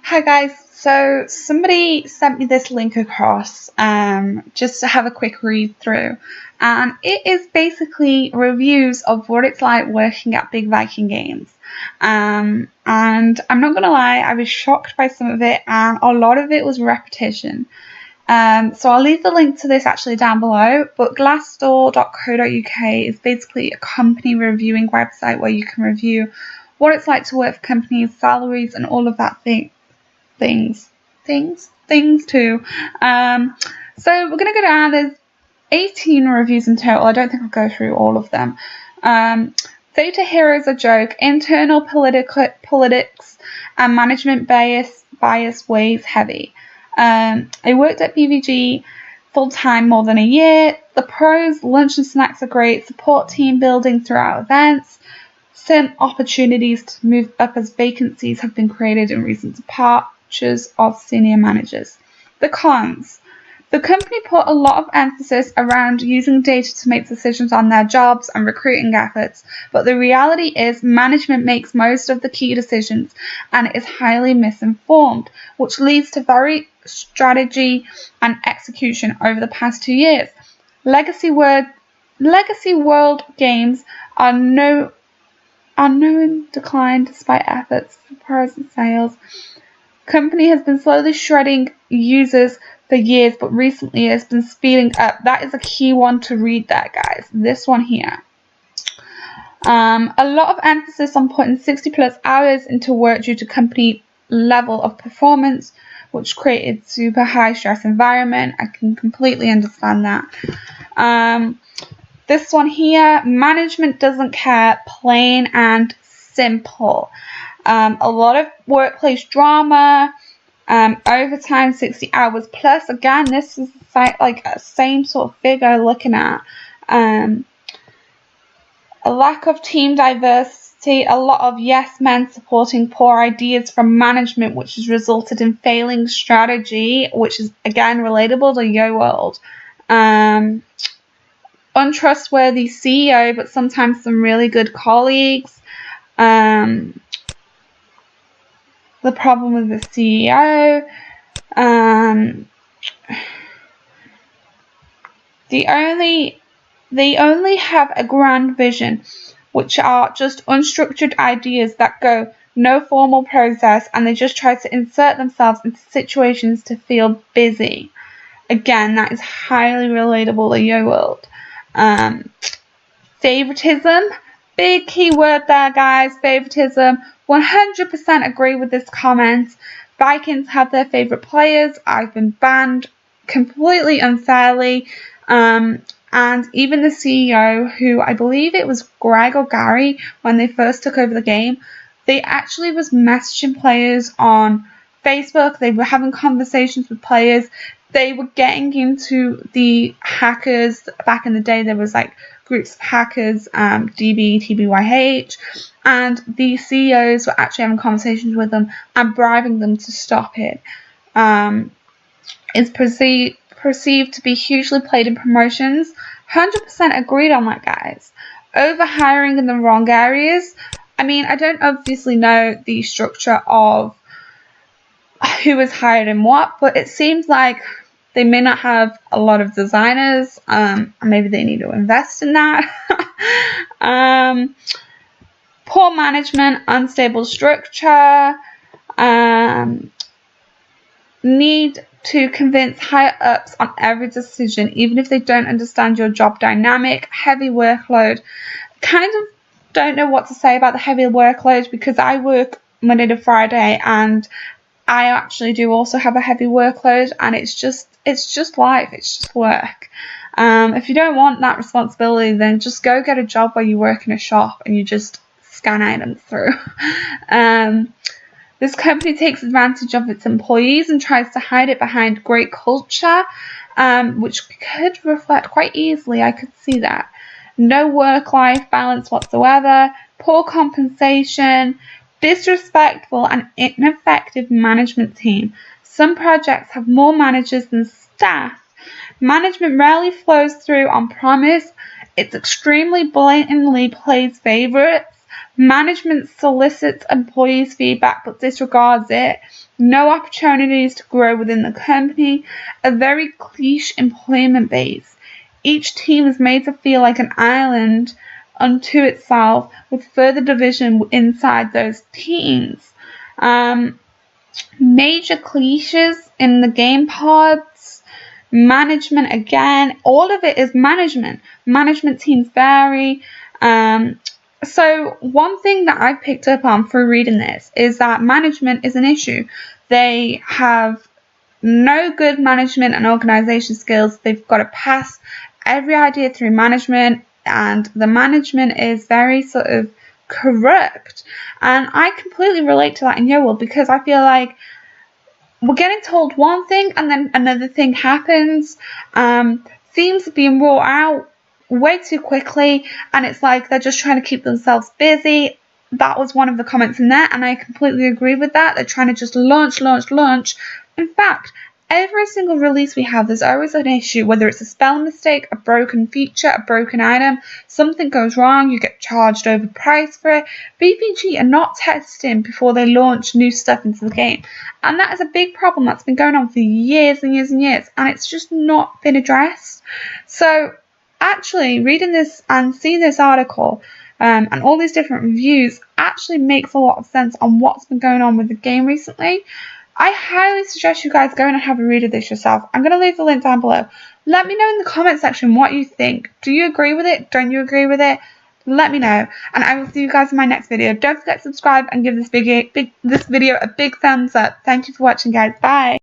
Hi guys, so somebody sent me this link across just to have a quick read through, and it is basically reviews of what it's like working at Big Viking Games. And I'm not gonna lie, I was shocked by some of it, and a lot of it was repetition. So I'll leave the link to this actually down below, but glassdoor.co.uk is basically a company reviewing website where you can review what it's like to work for companies, salaries, and all of that things too. So we're going to go down. There's 18 reviews in total. I don't think I'll go through all of them. Data Heroes a joke. Internal politics and management bias weighs heavy. I worked at BVG full-time more than a year. The pros, lunch and snacks are great. Support team building throughout events. Some opportunities to move up as vacancies have been created in recent departures of senior managers. The cons. The company put a lot of emphasis around using data to make decisions on their jobs and recruiting efforts, but the reality is management makes most of the key decisions and is highly misinformed, which leads to very strategy and execution over the past 2 years. Legacy World games are in decline despite efforts for present sales. Company has been slowly shredding users for years, but recently it's been speeding up. That is a key one to read there, guys. This one here. A lot of emphasis on putting 60 plus hours into work due to company level of performance, which created super high stress environment. I can completely understand that. This one here, management doesn't care, plain and simple. A lot of workplace drama, overtime, 60 hours plus. Again, this is like a same sort of figure looking at. A lack of team diversity, a lot of yes men supporting poor ideas from management, which has resulted in failing strategy, which is again relatable to YoWorld. Untrustworthy CEO, but sometimes some really good colleagues. The problem with the CEO. They only have a grand vision, which are just unstructured ideas that go no formal process, and they just try to insert themselves into situations to feel busy. Again, that is highly relatable to YoWorld. Favoritism, big key word there, guys. Favoritism. 100% agree with this comment. Vikings have their favorite players. I've been banned completely unfairly. And even the CEO, who I believe it was Greg or Gary when they first took over the game, they actually was messaging players on Facebook. They were having conversations with players. They were getting into the hackers. Back in the day, there was like groups of hackers, DB, TBYH, and the CEOs were actually having conversations with them and bribing them to stop it. It's perceived to be hugely played in promotions. 100% agreed on that, guys. Overhiring in the wrong areas. I mean, I don't obviously know the structure of who was hired in what, but it seems like they may not have a lot of designers. Maybe they need to invest in that. Poor management, unstable structure. Need to convince higher ups on every decision, even if they don't understand your job dynamic. Heavy workload. Kind of don't know what to say about the heavy workload, because I work Monday to Friday, and I actually do also have a heavy workload, and it's just life. It's just work. If you don't want that responsibility, then just go get a job where you work in a shop and you just scan items through. This company takes advantage of its employees and tries to hide it behind great culture, which could reflect quite easily. I could see that. No work-life balance whatsoever. Poor compensation. Disrespectful and ineffective management team. Some projects have more managers than staff. Management rarely flows through on promise. It's extremely blatantly plays favorites. Management solicits employees' feedback but disregards it. No opportunities to grow within the company. A very cliche employment base. Each team is made to feel like an island unto itself with further division inside those teams. Major cliches in the game pods. Management again. All of it is management. Management teams vary. So one thing that I picked up on through reading this is that management is an issue. They have no good management and organization skills. They've got to pass every idea through management, and the management is very sort of corrupt. And I completely relate to that in YoWorld, because I feel like we're getting told one thing and then another thing happens. Themes are being brought out way too quickly, and it's like they're just trying to keep themselves busy. That was one of the comments in there, and I completely agree with that. They're trying to just launch. In fact, every single release we have, there's always an issue, whether it's a spell mistake, a broken feature, a broken item, something goes wrong, you get charged overpriced for it. BVG are not testing before they launch new stuff into the game, and that is a big problem that's been going on for years and years and years, and it's just not been addressed. So actually reading this and seeing this article and all these different reviews actually makes a lot of sense on what's been going on with the game recently. I highly suggest you guys go and have a read of this yourself. I'm going to leave the link down below. Let me know in the comment section what you think. Do you agree with it? Don't you agree with it? Let me know, and I will see you guys in my next video. Don't forget to subscribe and give this video a big thumbs up. Thank you for watching, guys. Bye.